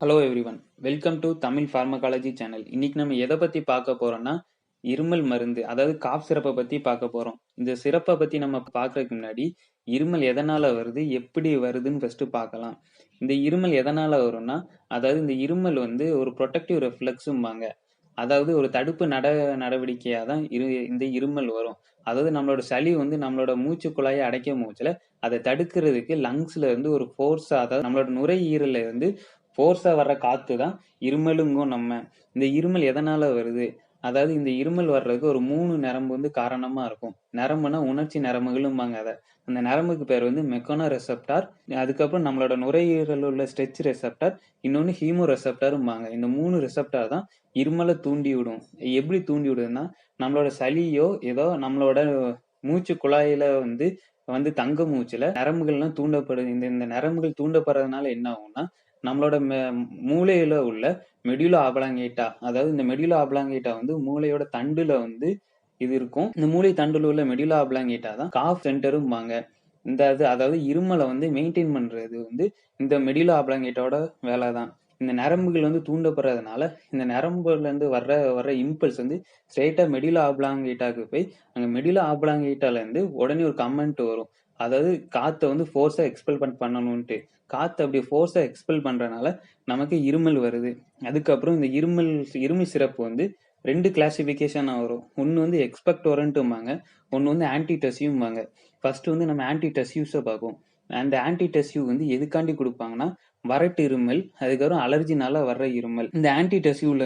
Hello everyone, welcome to Tamil pharmacology channel. இன்னைக்கு நம்ம எதை பத்தி பார்க்க போறோம்னா இருமல் மருந்து, அதாவது காஃப் சிரப்பை பத்தி பார்க்க போறோம். இந்த சிரப்பை பத்தி நம்ம பார்க்கறதுக்கு முன்னாடி இருமல் எதனால வருது, எப்படி வருதுன்னு ஃபர்ஸ்ட் பார்க்கலாம். இந்த இருமல் எதனால வரும்னா, அதாவது இந்த இருமல் ஒரு ப்ரொடெக்டிவ் ரெஃப்ளெக்ஸும்பாங்க. அதாவது ஒரு தடுப்பு நடவடிக்கையா தான் இந்த இருமல் வரும். அதாவது நம்மளோட சளி நம்மளோட மூச்சு குழாயை அடைக்கும் மூச்சுல அதை தடுக்கிறதுக்கு லங்ஸ்ல இருந்து ஒரு ஃபோர்ஸா, அதாவது நம்மளோட நுரையீரல்ல இருந்து ஃபோர்ஸா வர்ற காத்து தான் இருமலுங்கும். இந்த இருமல் எதனால வருது, அதாவது இந்த இருமல் வர்றதுக்கு ஒரு 3 நரம்பு காரணமா இருக்கும். நரம்புனா உணர்ச்சி நரம்புகளும்பாங்க அதை. அந்த நரம்புக்கு பேர் மெக்கனோ ரெசெப்டார், அதுக்கப்புறம் நம்மளோட நுரையீரல் உள்ள ஸ்ட்ரெச் ரெசெப்டார், இன்னொன்னு ஹீமோ ரெசெப்டாரும்பாங்க. இந்த 3 ரெசெப்டார் தான் இருமலை தூண்டி விடும். எப்படி தூண்டி விடுதுன்னா, நம்மளோட சளியோ ஏதோ நம்மளோட மூச்சு குழாயில வந்து தங்க மூச்சுல நரம்புகள்லாம் தூண்டப்படுது. இந்த இந்த நரம்புகள் தூண்டப்படுறதுனால என்ன ஆகும்னா, நம்மளோட மூளையில உள்ள மெடுலா ஆப்லாங்கேட்டா, அதாவது இந்த மெடுலா ஆப்லாங்கேட்டா மூளையோட தண்டுல இது இருக்கும். இந்த மூளை தண்டுல உள்ள மெடுலா ஆப்லாங்கேட்டா தான் காஃப் சென்டரும்பாங்க. இந்த இது அதாவது இருமலை மெயின்டைன் பண்றது இந்த மெடுலா ஆப்லாங்கேட்டாவோட வேலை தான். இந்த நரம்புகள் தூண்டப்படுறதுனால இந்த நரம்புல இருந்து வர்ற வர்ற இம்பல்ஸ் ஸ்ட்ரெயிட்டா மெடுலா ஆப்லாங்கேட்டாக்கு போய் அங்க மெடுலா ஆப்லாங்கேட்டால இருந்து உடனே ஒரு கமெண்ட் வரும். அதாவது காத்தை ஃபோர்ஸா எக்ஸ்பெல் பண்ணணும்ட்டு. காத்து அப்படி ஃபோர்ஸா எக்ஸ்பெல் பண்றதுனால நமக்கு இருமல் வருது. அதுக்கப்புறம் இந்த இருமல் சிறப்பு 2 கிளாசிபிகேஷனா வரும். ஒன்னு எக்ஸ்பெக்டோரண்ட்பாங்க, ஒன்னு ஆன்டிடெசிவ்பாங்க. ஃபர்ஸ்ட் நம்ம ஆன்டிடெசிவ்ஸை பார்ப்போம். அந்த ஆன்டிடெசிவ் எதுக்காண்டி கொடுப்பாங்கன்னா, வறட்டு இருமல், அதுக்கப்புறம் அலர்ஜினால வர்ற இருமல். இந்த ஆன்டிடெசிவ்ல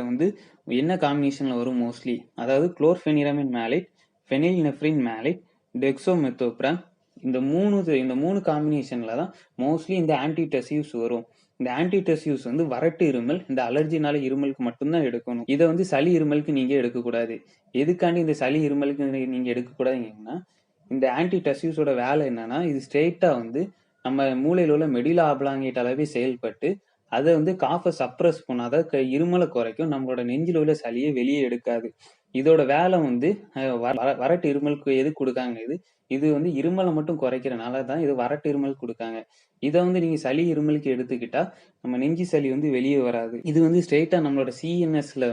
என்ன காம்பினேஷன்ல வரும் மோஸ்ட்லி, அதாவது குளோர்பெனிரமின் மேலேட், ஃபெனில்நெஃப்ரின் மேலேட், டெக்ஸோமெத்தோப்ராம், இந்த மூணு காம்பினேஷன்ல தான் மோஸ்ட்லி இந்த ஆன்டிடெசிவ்ஸ் வரும். இந்த ஆன்டிடெசிவ்ஸ் வறட்டு இருமல், இந்த அலர்ஜினால இருமலுக்கு மட்டும்தான் எடுக்கணும். இதை சளி இருமலுக்கு நீங்க எடுக்கக்கூடாது. எதுக்காண்டி இந்த சளி இருமலுக்கு நீங்க எடுக்கக்கூடாதுங்கன்னா, இந்த ஆன்டிடெசிவ்ஸோட வேலை என்னன்னா, இது ஸ்ட்ரெயிட்டா நம்ம மூளையில உள்ள மெடுலா ஆப்லாங்கேட்டாலவே செயல்பட்டு அதை காஃபை சப்ரஸ் பண்ணும். அதாவது இருமலை குறைக்கும். நம்மளோட நெஞ்சில் உள்ள சளியை வெளியே எடுக்காது. இதோட வேலை வறட்டு இருமலுக்கு எது கொடுக்காங்க, இது இருமலை மட்டும் குறைக்கிறனால தான் இது வறட்டு இருமல் கொடுக்காங்க. இதை நீங்க சளி இருமலுக்கு எடுத்துக்கிட்டா நம்ம நெஞ்சு சளி வெளியே வராது. இது ஸ்ட்ரெயிட்டா நம்மளோட சிஎன்எஸ்ல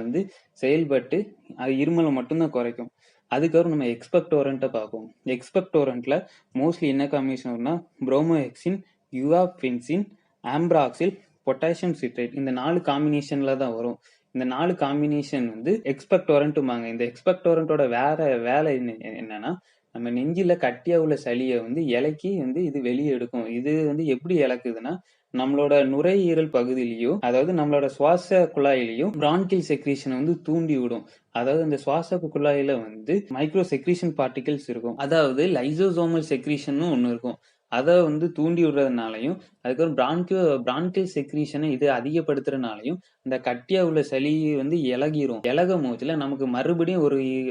செயல்பட்டு அது இருமலை மட்டும்தான் குறைக்கும். அதுக்கப்புறம் நம்ம எக்ஸ்பெக்டோரண்ட்டை பார்ப்போம். எக்ஸ்பெக்டோரண்ட்ல மோஸ்ட்லி என்ன காம்பினேஷன் வரும்னா, புரோமோஹெக்சின், யுவாஃபென்சின், ஆம்ப்ராக்சில், பொட்டாசியம் சிட்ரேட், இந்த 4 காம்பினேஷன்ல தான் வரும். இந்த 4 காம்பினேஷன் எக்ஸ்பெக்டோரண்ட்பாங்க. இந்த எக்ஸ்பெக்டோரண்டோட வேலை என்னன்னா, நம்ம நெஞ்சில கட்டியா உள்ள சளியை இலக்கி இது வெளியே எடுக்கும். இது எப்படி இழக்குதுன்னா, நம்மளோட நுரையீரல் பகுதியிலையும், அதாவது நம்மளோட சுவாச குழாயிலையும் பிரான்கில் செக்ரீஷனை தூண்டி விடும். அதாவது இந்த சுவாச குழாயில மைக்ரோ செக்ரீஷன் பார்ட்டிகல்ஸ் இருக்கும். அதாவது லைசோசோமல் செக்ரீஷன் ஒன்னு இருக்கும். அதை தூண்டி விடுறதுனாலையும், அதுக்கப்புறம் பிரான்கில் செக்ரீஷனை இது அதிகப்படுத்துறதுனாலையும் இந்த கட்டியா உள்ள சளி இலகிரும். இலகும் போதுல நமக்கு மறுபடியும்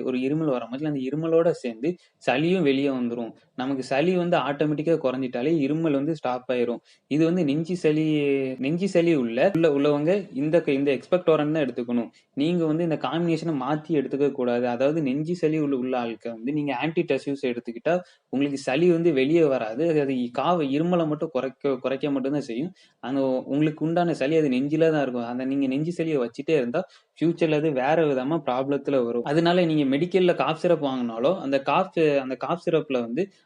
ஒரு இருமல் வர மாதிரி அந்த இருமலோட சேர்ந்து சளியும் வெளியே வந்துரும். நமக்கு சளி ஆட்டோமேட்டிக்கா குறைஞ்சிட்டாலே இருமல் ஸ்டாப் ஆயிரும். இது நெஞ்சு சளி உள்ளவங்க இந்த எக்ஸ்பெக்டோரண்ட் தான் எடுத்துக்கணும். நீங்க இந்த காம்பினேஷனை மாத்தி எடுத்துக்க கூடாது. அதாவது நெஞ்சு சளி உள்ள ஆளுக்கு நீங்க ஆன்டிடெசிவ்ஸ் எடுத்துக்கிட்டா உங்களுக்கு சளி வெளியே வராது. அது இருமலை மட்டும் குறைக்க மட்டும்தான் செய்யும். அந்த உங்களுக்கு உண்டான சளி அது நெஞ்சில தான் இருக்கும். அந்த நீங்க நெஞ்சு சளியை வச்சுட்டே இருந்தா ஃபியூச்சர்ல அது வேற விதமா ப்ராப்ளத்துல வரும். அதனால நீங்க மெடிக்கல்ல காஃப் சிரப் வாங்கினாலோ அந்த காஃப் சிரப்ல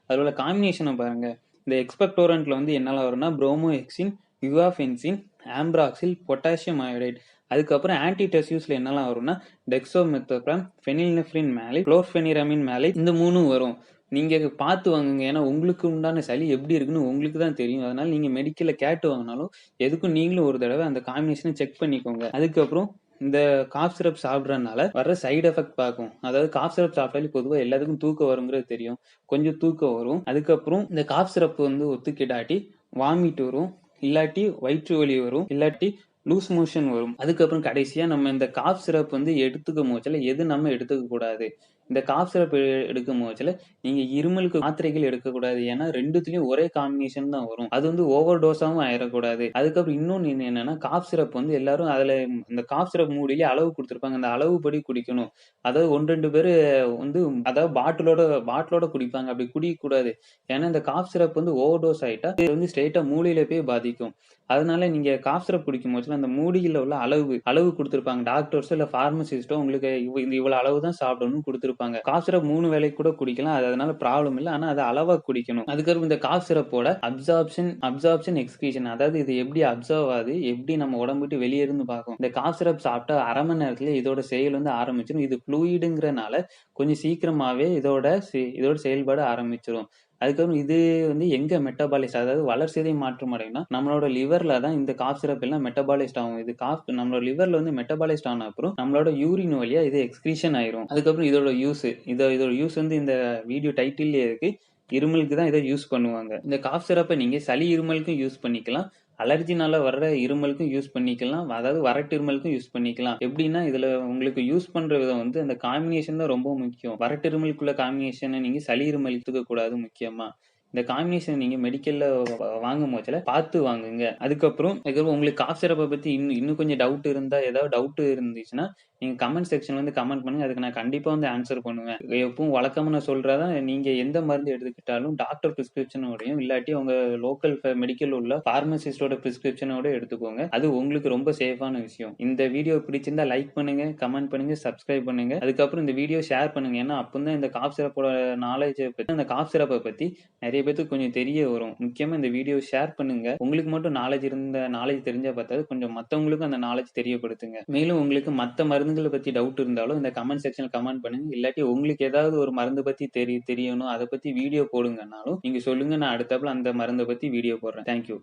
அதோட காம்பினேஷனை பாருங்க. இந்த எக்ஸ்பெக்டோரண்ட்ல என்னெல்லாம் வரும்னா, புரோமோஹெக்சின், யுவாஃபென்சின், ஆம்ப்ராக்சில், பொட்டாசியம் அயோடைட். அதுக்கப்புறம் ஆன்டிடெசிவ்ஸ்ல என்னெல்லாம் வரும்னா, டெக்ஸோமெத்தோப்ராம், ஃபெனில்நெஃப்ரின் மேலேட், குளோர்பெனிரமின் மேலேட், இந்த 3 வரும். நீங்க பார்த்து வாங்குங்க. ஏன்னா உங்களுக்கு உண்டான சளி எப்படி இருக்குன்னு உங்களுக்கு தான் தெரியும். அதனால நீங்க மெடிக்கல்ல கேட்டு வாங்கினாலும் எதுக்கும் நீங்களும் ஒரு தடவை அந்த காம்பினேஷனை செக் பண்ணிக்கோங்க. அதுக்கப்புறம் இந்த காஃப் சிரப் சாப்பிட்றதுனால வர்ற சைடு எஃபெக்ட் பார்க்கும். அதாவது காஃப் சிரப் சாப்பிட்டாலே பொதுவாக எல்லாத்துக்கும் தூக்கம் வருங்கிறது தெரியும். கொஞ்சம் தூக்கம் வரும். அதுக்கப்புறம் இந்த காஃப் சிரப் ஒத்துக்கிட்டாட்டி வாமிட் வரும், இல்லாட்டி வயிற்று வலி வரும், இல்லாட்டி லூஸ் மோஷன் வரும். அதுக்கப்புறம் கடைசியா நம்ம இந்த காஃப் சிரப் எடுத்துக்கும் போதுல எது நம்ம எடுத்துக்க கூடாது. இந்த காஃப் சிரப் எடுக்கும் போதுல நீங்க இருமலுக்கு மாத்திரைகள் எடுக்கக்கூடாது. ஏன்னா ரெண்டுத்துலயும் ஒரே காம்பினேஷன் தான் வரும். அது ஓவர் டோஸாவும் ஆயிடக்கூடாது. அதுக்கப்புறம் இன்னொன்னு என்னன்னா, காஃப் சிரப் எல்லாரும் அதுல இந்த காஃப் சிரப் மூடியிலே அளவு கொடுத்திருப்பாங்க. அந்த அளவுபடி குடிக்கணும். அதாவது 1, 2 பேரு அதாவது பாட்டிலோட குடிப்பாங்க. அப்படி குடிக்க கூடாது. ஏன்னா இந்த காஃப் சிரப் ஓவர் டோஸ் ஆயிட்டா இது ஸ்ட்ரெயிட்டா மூளையில போய் பாதிக்கும். அதனால நீங்க காஃப் சிரப் குடிக்கும்போது அந்த மூடியில உள்ள அளவு குடுத்திருப்பாங்க. டாக்டர்ஸோ இல்ல பார்மசிஸ்ட்டோ உங்களுக்கு இவ்வளவு அளவு தான் சாப்பிடணும்னு குடுத்திருப்பாங்க. காஃப் சிரப் 3 வேளைக்கு கூட குடிக்கலாம். அதனால ப்ராப்ளம் இல்ல. ஆனா அத அளவா குடிக்கணும். அதுக்கப்புறம் இந்த காஃப் சிரப்போட அப்சார்ப்ஷன், எக்ஸ்கிரீஷன் அதாவது இது எப்படி அப்சர்வ் ஆகுது, எப்படி நம்ம உடம்ப விட்டு வெளியேறும்னு பார்க்கும். இந்த காஃப் சிரப் சாப்பிட்டா 1/2 மணி நேரத்தில இதோட செயல் வந்து ஆரம்பிச்சுரும். இது ஃப்ளூயிடுங்கிறனால கொஞ்சம் சீக்கிரமாவே இதோட செயல்பாடு ஆரம்பிச்சுரும். அதுக்கப்புறம் இது வந்து எங்க மெட்டபாலைஸ் அதாவது வளர்சிதை மாற்றம் அடையும்னா, நம்மளோட லிவர்ல தான் இந்த காஃப் சிரப் எல்லாம் மெட்டபாலைஸ்ட் ஆகும். இது நம்மளோட லிவர்ல வந்து மெட்டபாலைஸ்ட் ஆன அப்புறம் நம்மளோட யூரின் வழியா இது எக்ஸ்கிரீஷன் ஆயிரும். அதுக்கப்புறம் இதோட யூஸ் வந்து இந்த வீடியோ டைட்டில்லயே இருக்கு. இருமலுக்கு தான் இத யூஸ் பண்ணுவாங்க. இந்த காஃப் சிரப்ப நீங்க சளி, இருமலுக்கும் யூஸ் பண்ணிக்கலாம். அலர்ஜினால வர்ற இருமலுக்கும் யூஸ் பண்ணிக்கலாம். அதாவது வறட்டு இருமலுக்கும் யூஸ் பண்ணிக்கலாம். எப்படின்னா, இதுல உங்களுக்கு யூஸ் பண்ற விதம் வந்து அந்த காம்பினேஷன் தான் ரொம்ப முக்கியம். வறட்டு இருமலுக்குள்ள காம்பினேஷன நீங்க சளி இருமல் எடுத்துக்க கூடாது முக்கியமா. இந்த காம்பினேஷன் நீங்க மெடிக்கல்ல வாங்கும் போதுல பார்த்து வாங்குங்க. அதுக்கப்புறம் உங்களுக்கு காஃப் சிரப்ப பத்தி இன்னும் கொஞ்சம் ஏதாவது டவுட் இருந்துச்சுன்னா, நீங்க கமெண்ட் செக்ஷன்ல வந்து கமெண்ட் பண்ணுங்க. அதுக்கு நான் கண்டிப்பா வந்து ஆன்ஸர் பண்ணுவேன். எப்பவும் வழக்கமா நான் சொல்றது தான், நீங்க எந்த மருந்து எடுத்துக்கிட்டாலும் டாக்டர் பிரிஸ்கிரிப்ஷனோடையும், இல்லாட்டி உங்க லோக்கல் மெடிக்கல் உள்ள பார்மசிஸ்ட்டோட பிரிஸ்கிரிப்ஷனோட எடுத்துக்கோங்க. அது உங்களுக்கு ரொம்ப சேஃபான விஷயம். இந்த வீடியோ பிடிச்சிருந்தா லைக் பண்ணுங்க, கமெண்ட் பண்ணுங்க, சப்ஸ்கிரைப் பண்ணுங்க. அதுக்கப்புறம் இந்த வீடியோ ஷேர் பண்ணுங்க. ஏன்னா, அப்பதான் இந்த காஃப் சிரப்போட அந்த காஃப் சிரப்ப பத்தி நெறைய பேத்துக்கு கொஞ்சம் தெரிய வரும். முக்கியமா இந்த வீடியோ ஷேர் பண்ணுங்க. உங்களுக்கு மட்டும் நாலேட்ஜ் தெரிஞ்சா பத்தாது. கொஞ்சம் மத்தவங்களுக்கும் அந்த நாலேட்ஜ் தெரியப்படுத்துங்க. மேலும் உங்களுக்கு மத்த மருந்துகள பத்தி டவுட் இருந்தாலும் இந்த கமெண்ட் செக்ஷன்ல கமெண்ட் பண்ணுங்க. இல்லாட்டி உங்களுக்கு ஏதாவது ஒரு மருந்து பத்தி தெரியணும், அத பத்தி வீடியோ போடுங்கன்னாலும் நீங்க சொல்லுங்க. நான் அடுத்தாப்புல அந்த மருந்த பத்தி வீடியோ போடுறேன். Thank you.